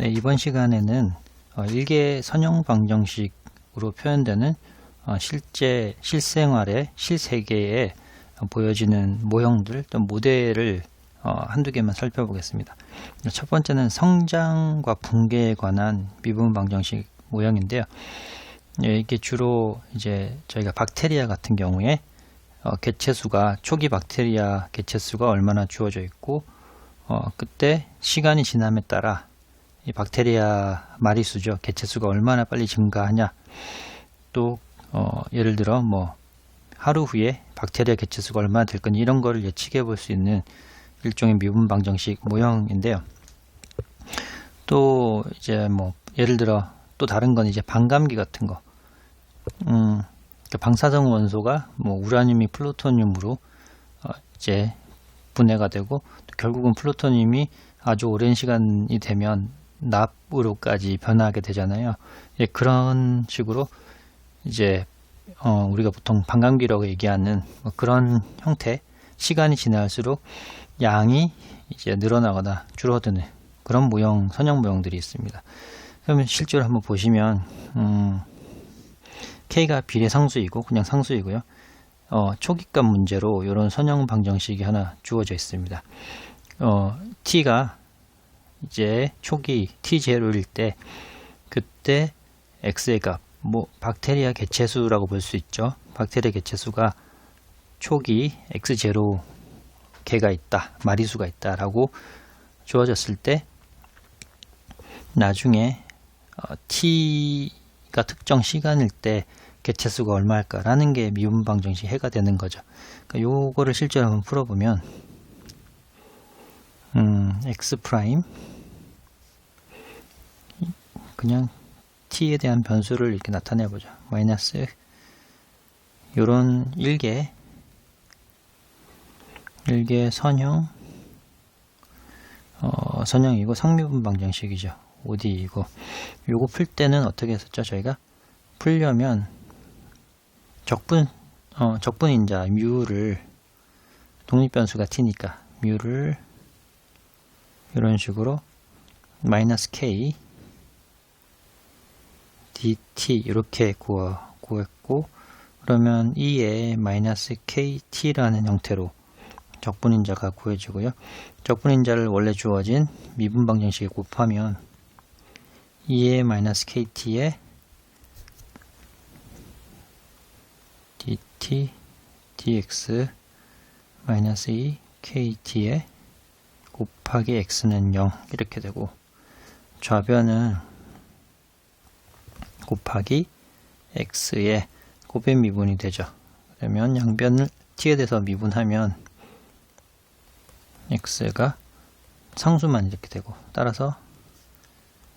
네, 이번 시간에는 일개 선형 방정식으로 표현되는 실생활의 실세계에 보여지는 모형들 또 모델을 한두 개만 살펴보겠습니다. 첫 번째는 성장과 붕괴에 관한 미분 방정식 모형인데요. 이게 주로 이제 저희가 박테리아 같은 경우에 개체수가 초기 박테리아 개체수가 얼마나 주어져 있고 그때 시간이 지남에 따라 이 박테리아 마리수죠. 개체수가 얼마나 빨리 증가하냐. 또 예를 들어 뭐 하루 후에 박테리아 개체수가 얼마나 될 건지 이런 거를 예측해 볼 수 있는 일종의 미분 방정식 모형인데요. 또 이제 뭐 예를 들어 또 다른 건 이제 반감기 같은 거. 방사성 원소가 뭐 우라늄이 플루토늄으로 이제 분해가 되고 또 결국은 플루토늄이 아주 오랜 시간이 되면 납으로까지 변화하게 되잖아요. 예, 그런 식으로 이제 우리가 보통 반감기라고 얘기하는 뭐 그런 형태, 시간이 지날수록 양이 이제 늘어나거나 줄어드는 그런 모형, 선형 모형들이 있습니다. 그러면 실제로 한번 보시면 K가 비례상수이고 그냥 상수이고요. 초기값 문제로 이런 선형 방정식이 하나 주어져 있습니다. T가 이제 초기 T0일 때 그때 X의 값, 뭐 박테리아 개체수라고 볼 수 있죠. 박테리아 개체수가 초기 X0 개가 있다, 마리수가 있다라고 주어졌을 때 나중에 T가 특정 시간일 때 개체수가 얼마일까라는 게 미분 방정식 해가 되는 거죠. 그러니까 요거를 실제로 한번 풀어보면 X 프라임 그냥 T에 대한 변수를 이렇게 나타내 보죠. 마이너스 요런 일개 선형이고 상미분 방정식이죠. ODE이고 요거 풀 때는 어떻게 했었죠? 저희가 풀려면 적분인자 뮤를 독립변수가 T니까 뮤를 이런 식으로 마이너스 K dt 이렇게 구했고 그러면 E에 마이너스 KT라는 형태로 적분인자가 구해지고요. 적분인자를 원래 주어진 미분 방정식에 곱하면 E에 마이너스 KT에 dt dx 마이너스 2 KT에 곱하기 x는 0 이렇게 되고 좌변은 곱하기 x의 곱변 미분이 되죠. 그러면 양변을 t에 대해서 미분하면 x가 상수만 이렇게 되고 따라서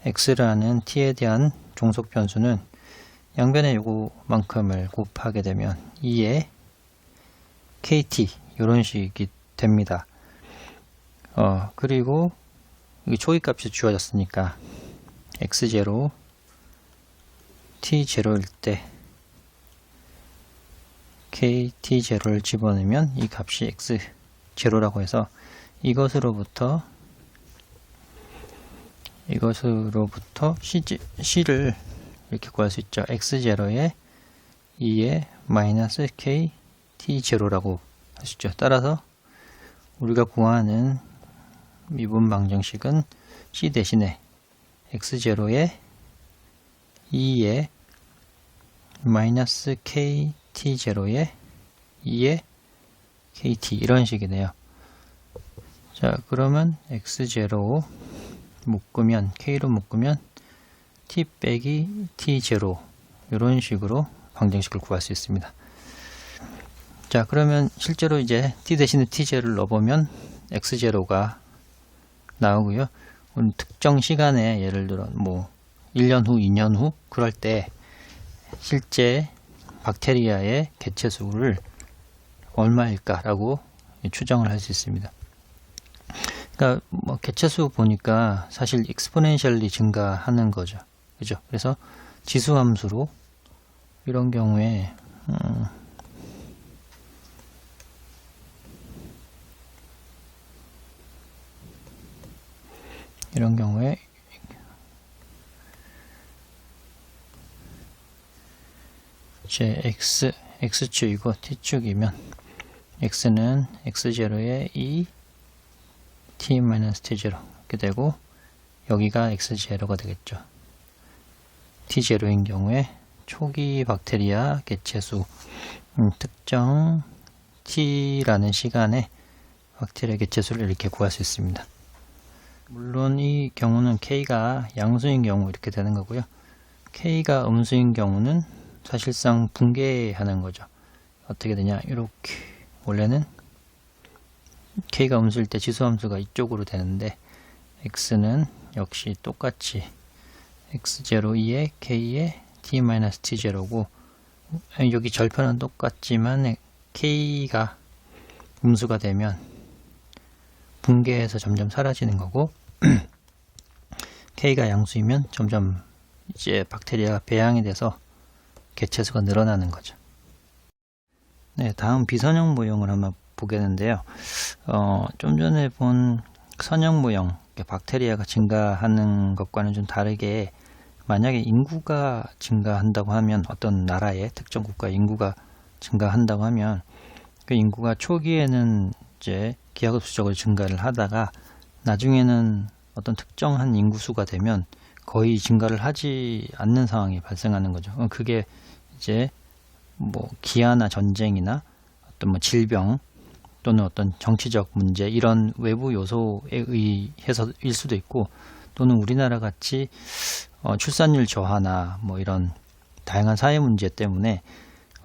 x라는 t에 대한 종속 변수는 양변의 요거만큼을 곱하게 되면 2의 kt 이런 식이 됩니다. 그리고 여기 초기값이 주어졌으니까 x0 t0일 때 kt0를 집어넣으면 이 값이 x0라고 해서 이것으로부터 c를 이렇게 구할 수 있죠. x0에 2의 마이너스 k t0라고 할 수 있죠. 따라서 우리가 구하는 미분 방정식은 c 대신에 x0에 2의 마이너스 k t0에 2의 kt 이런 식이네요. 자, 그러면 x0 묶으면 k로 묶으면 t 빼기 t0 이런 식으로 방정식을 구할 수 있습니다. 자, 그러면 실제로 이제 t 대신에 t0를 넣어보면 x0가 나오고요. 특정 시간에 예를 들어 뭐 1년 후, 2년 후 그럴 때 실제 박테리아의 개체수를 얼마일까라고 추정을 할 수 있습니다. 그러니까 뭐 개체수 보니까 사실 exponentially 증가하는 거죠. 그죠? 그래서 지수함수로 이런 경우에 이제 x축이고 t축이면 x는 x0에 2 t-t0 이렇게 되고 여기가 x0가 되겠죠. t0인 경우에 초기 박테리아 개체수 특정 t라는 시간에 박테리아 개체수를 이렇게 구할 수 있습니다. 물론 이 경우는 k가 양수인 경우 이렇게 되는 거고요. k가 음수인 경우는 사실상 붕괴하는 거죠. 어떻게 되냐, 이렇게 원래는 k가 음수일 때 지수함수가 이쪽으로 되는데 x는 역시 똑같이 x02에 k에 t-t0고 여기 절편은 똑같지만 k가 음수가 되면 붕괴해서 점점 사라지는 거고 k가 양수이면 점점 이제 박테리아가 배양이 돼서 개체수가 늘어나는 거죠. 네, 다음 비선형 모형을 한번 보겠는데요. 좀 전에 본 선형 모형, 박테리아가 증가하는 것과는 좀 다르게 만약에 인구가 증가한다고 하면, 어떤 나라의 특정 국가 인구가 증가한다고 하면 그 인구가 초기에는 이제 기하급수적으로 증가를 하다가 나중에는 어떤 특정한 인구수가 되면 거의 증가를 하지 않는 상황이 발생하는 거죠. 그게 이제 뭐 기아나 전쟁이나 어떤 뭐 질병 또는 어떤 정치적 문제, 이런 외부 요소에 의해서일 수도 있고, 또는 우리나라 같이 출산율 저하나 뭐 이런 다양한 사회 문제 때문에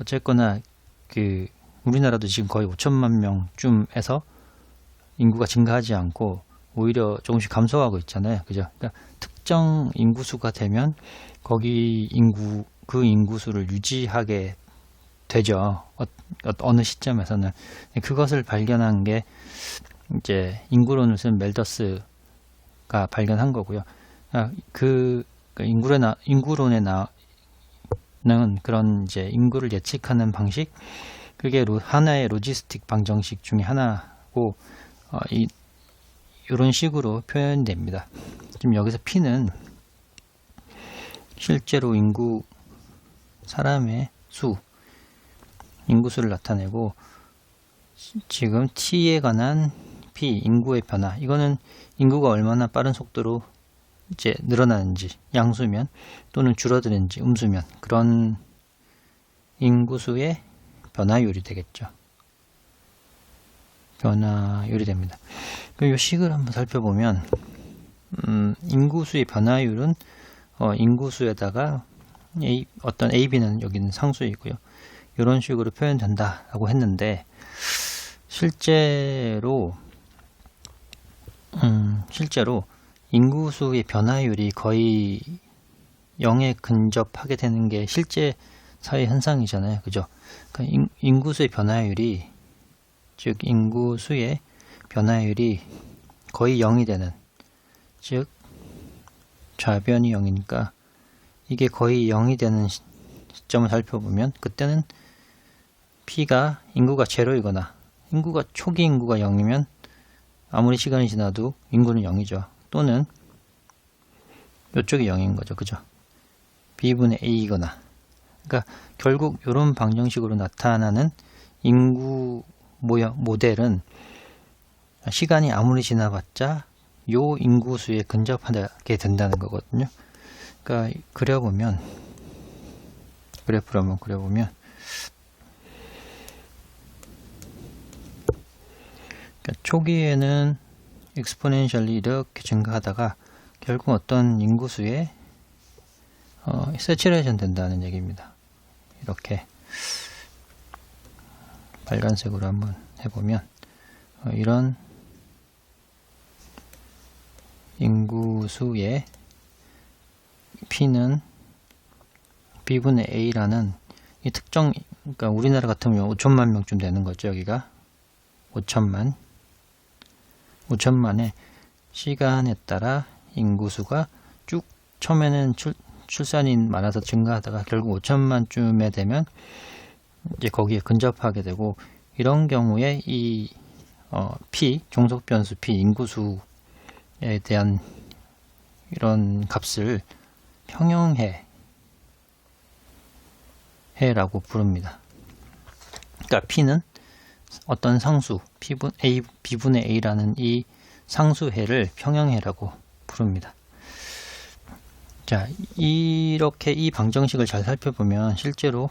어쨌거나 그 우리나라도 지금 거의 5천만 명쯤에서 인구가 증가하지 않고 오히려 조금씩 감소하고 있잖아요. 그죠? 그러니까 특정 인구수가 되면 거기 그 인구수를 유지하게 되죠. 어느 시점에서는. 그것을 발견한 게 이제 인구론을 쓴 멜더스가 발견한 거고요. 그 인구론에 나는 그런 이제 인구를 예측하는 방식, 그게 하나의 로지스틱 방정식 중에 하나고, 이런 식으로 표현됩니다. 지금 여기서 P는 실제로 사람의 수, 인구수를 나타내고, 지금 T에 관한 P, 인구의 변화, 이거는 인구가 얼마나 빠른 속도로 이제 늘어나는지, 양수면 또는 줄어드는지, 음수면, 그런 인구수의 변화율이 되겠죠. 변화율이 됩니다. 그럼 이 식을 한번 살펴보면, 인구수의 변화율은 인구수에다가 어떤 AB는 여기는 상수이고요. 이런 식으로 표현된다라고 했는데, 실제로 인구수의 변화율이 거의 0에 근접하게 되는 게 실제 사회 현상이잖아요. 그죠? 그러니까 인구수의 변화율이, 즉 인구수의 변화율이 거의 0이 되는, 즉 좌변이 0이니까 이게 거의 0이 되는 시점을 살펴보면, 그때는 P가 인구가 제로이거나 초기 인구가 0이면 아무리 시간이 지나도 인구는 0이죠. 또는 이쪽이 0인 거죠. 그죠? B분의 A이거나. 그러니까 결국 이런 방정식으로 나타나는 인구 모델은 시간이 아무리 지나봤자 요 인구수에 근접하게 된다는 거거든요. 그러니까 그래프를 한번 그려보면, 그러니까 초기에는 exponentially 이렇게 증가하다가 결국 어떤 인구수에 saturation 된다는 얘기입니다. 이렇게 빨간색으로 한번 해보면, 이런 인구수의 P는 B분의 A라는 이 특정, 그러니까 우리나라 같으면 5천만 명쯤 되는 거죠. 여기가 5천만의 시간에 따라 인구수가 쭉 처음에는 출산이 많아서 증가하다가 결국 5천만쯤에 되면 이제 거기에 근접하게 되고, 이런 경우에 이 P, 종속변수 P, 인구수에 대한 이런 값을 평형해 해라고 부릅니다. 그러니까 P는 어떤 상수 B분의 A라는 이 상수해를 평형해라고 부릅니다. 자, 이렇게 이 방정식을 잘 살펴보면 실제로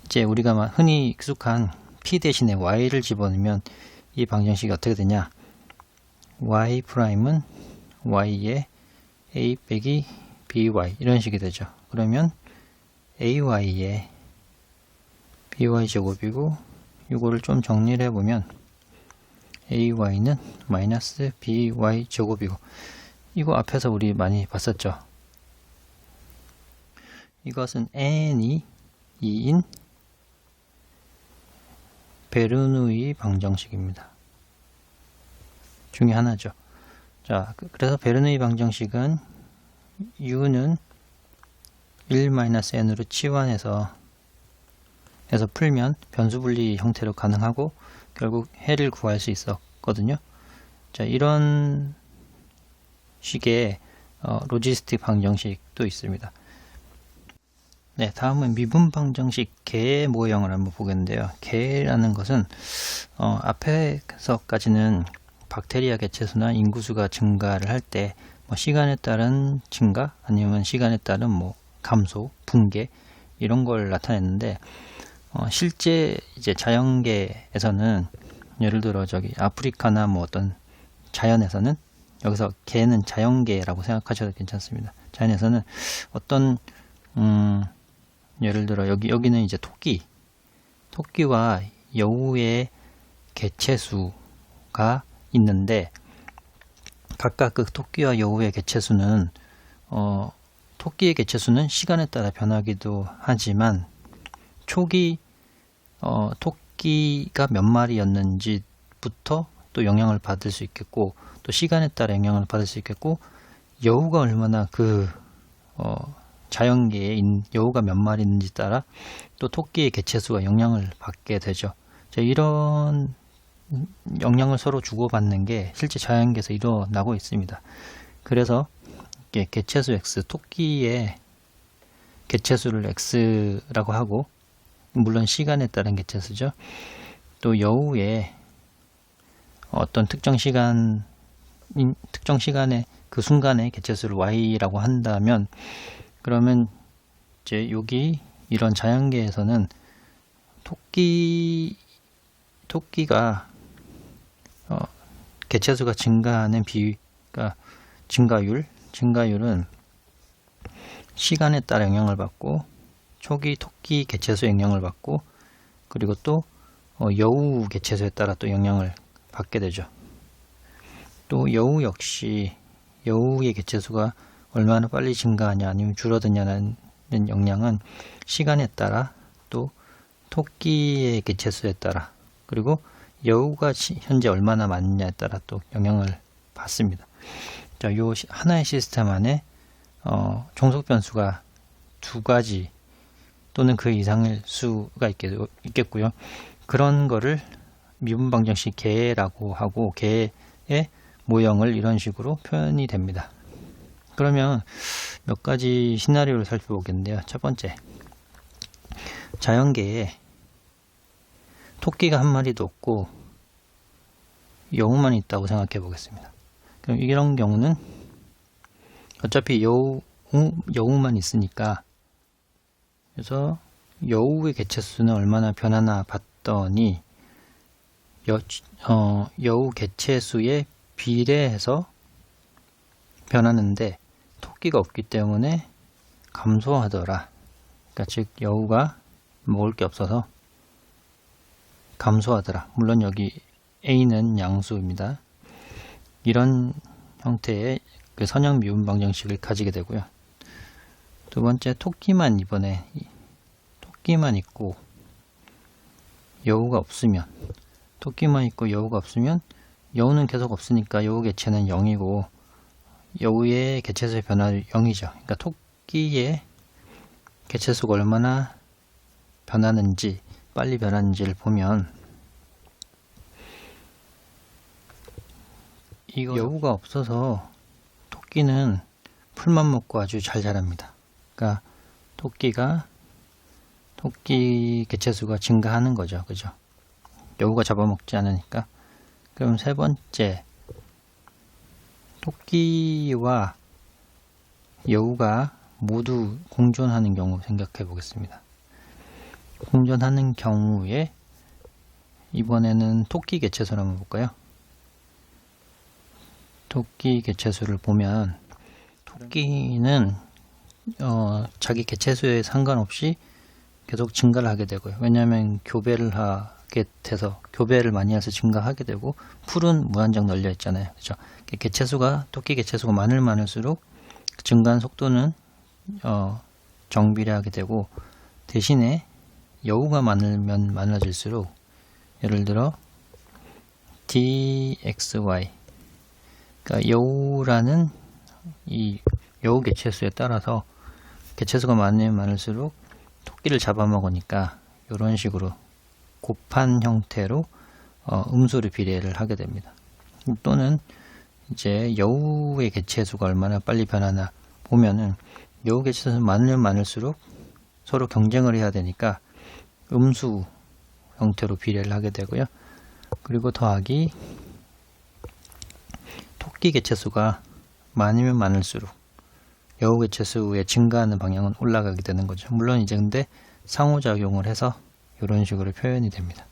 이제 우리가 흔히 익숙한 P 대신에 Y를 집어넣으면 이 방정식이 어떻게 되냐? Y 프라임은 Y의 A 빼기 BY 이런 식이 되죠. 그러면 AY의 BY 제곱이고 이거를 좀 정리를 해보면 AY는 마이너스 BY 제곱이고 이거 앞에서 우리 많이 봤었죠. 이것은 n이 2인 베르누이 방정식입니다. 중에 하나죠. 자, 그래서 베르누이 방정식은 u는 1-n으로 치환해서 풀면 변수 분리 형태로 가능하고 결국 해를 구할 수 있었거든요. 자, 이런 식의 로지스틱 방정식도 있습니다. 네, 다음은 미분 방정식 개 모형을 한번 보겠는데요. 개라는 것은 앞에서까지는 박테리아 개체수나 인구수가 증가를 할 때 시간에 따른 증가 아니면 시간에 따른 감소, 붕괴 이런 걸 나타냈는데 실제 이제 자연계에서는 예를 들어 아프리카나 어떤 자연에서는 여기서 개는 자연계라고 생각하셔도 괜찮습니다. 자연에서는 어떤 예를 들어 여기는 이제 토끼와 여우의 개체수가 있는데 각각 그 토끼와 여우의 개체수는 토끼의 개체수는 시간에 따라 변하기도 하지만 초기 토끼가 몇 마리였는지부터 또 영향을 받을 수 있겠고 또 시간에 따라 영향을 받을 수 있겠고 여우가 얼마나 자연계에 여우가 몇 마리 있는지 따라 또 토끼의 개체수가 영향을 받게 되죠. 자, 이런 영향을 서로 주고받는 게 실제 자연계에서 일어나고 있습니다. 그래서 개체수 X, 토끼의 개체수를 X라고 하고 물론 시간에 따른 개체수죠. 또 여우의 어떤 특정 시간에 그 순간의 개체수를 Y라고 한다면 그러면 이제 여기 이런 자연계에서는 토끼가 개체수가 증가하는 비가 증가율은 시간에 따라 영향을 받고 초기 토끼 개체수에 영향을 받고 그리고 또 여우 개체수에 따라 또 영향을 받게 되죠. 또 여우 역시 여우의 개체수가 얼마나 빨리 증가하냐 아니면 줄어드냐는 영향은 시간에 따라 또 토끼의 개체수에 따라 그리고 여우가 현재 얼마나 많느냐에 따라 또 영향을 받습니다. 자, 요 하나의 시스템 안에 종속 변수가 두 가지 또는 그 이상일 수가 있겠고요. 그런 거를 미분 방정식 개라고 하고 개의 모형을 이런 식으로 표현이 됩니다. 그러면 몇 가지 시나리오를 살펴보겠는데요. 첫 번째, 자연계에 토끼가 한 마리도 없고 여우만 있다고 생각해 보겠습니다. 그럼 이런 경우는 어차피 여우만 있으니까 그래서 여우의 개체수는 얼마나 변하나 봤더니 여우 개체수에 비례해서 변하는데 토끼가 없기 때문에 감소하더라. 그러니까 즉 여우가 먹을 게 없어서 감소하더라. 물론 여기 A는 양수입니다. 이런 형태의 그 선형 미분 방정식을 가지게 되고요. 두 번째, 토끼만 있고 여우가 없으면 여우는 계속 없으니까 여우 개체는 0이고 여우의 개체수의 변화는 0이죠. 그러니까 토끼의 개체수가 얼마나 변하는지 빨리 변하는지를 보면 여우가 없어서 토끼는 풀만 먹고 아주 잘 자랍니다. 그러니까 토끼가 토끼 개체수가 증가하는 거죠. 그죠? 여우가 잡아먹지 않으니까. 그럼 세 번째, 토끼와 여우가 모두 공존하는 경우 생각해 보겠습니다. 공존하는 경우에 이번에는 토끼 개체수를 한번 볼까요? 토끼 개체수를 보면 토끼는 자기 개체수에 상관없이 계속 증가를 하게 되고요. 왜냐하면 교배를 하게 돼서 교배를 많이 해서 증가하게 되고 풀은 무한정 널려 있잖아요. 그렇죠? 토끼 개체수가 많을수록 증가한 속도는 정비례하게 되고, 대신에 여우가 많으면 많아질수록 예를 들어 dxy, 그러니까 여우라는 이 여우 개체수에 따라서 개체수가 많으면 많을수록 토끼를 잡아먹으니까 이런 식으로 곱한 형태로 음수를 비례를 하게 됩니다. 또는 이제 여우의 개체수가 얼마나 빨리 변하나 보면은 여우 개체수는 많으면 많을수록 서로 경쟁을 해야 되니까 음수 형태로 비례를 하게 되고요. 그리고 더하기 토끼 개체수가 많으면 많을수록 여우 개체수의 증가하는 방향은 올라가게 되는 거죠. 물론 이제 근데 상호작용을 해서 이런 식으로 표현이 됩니다.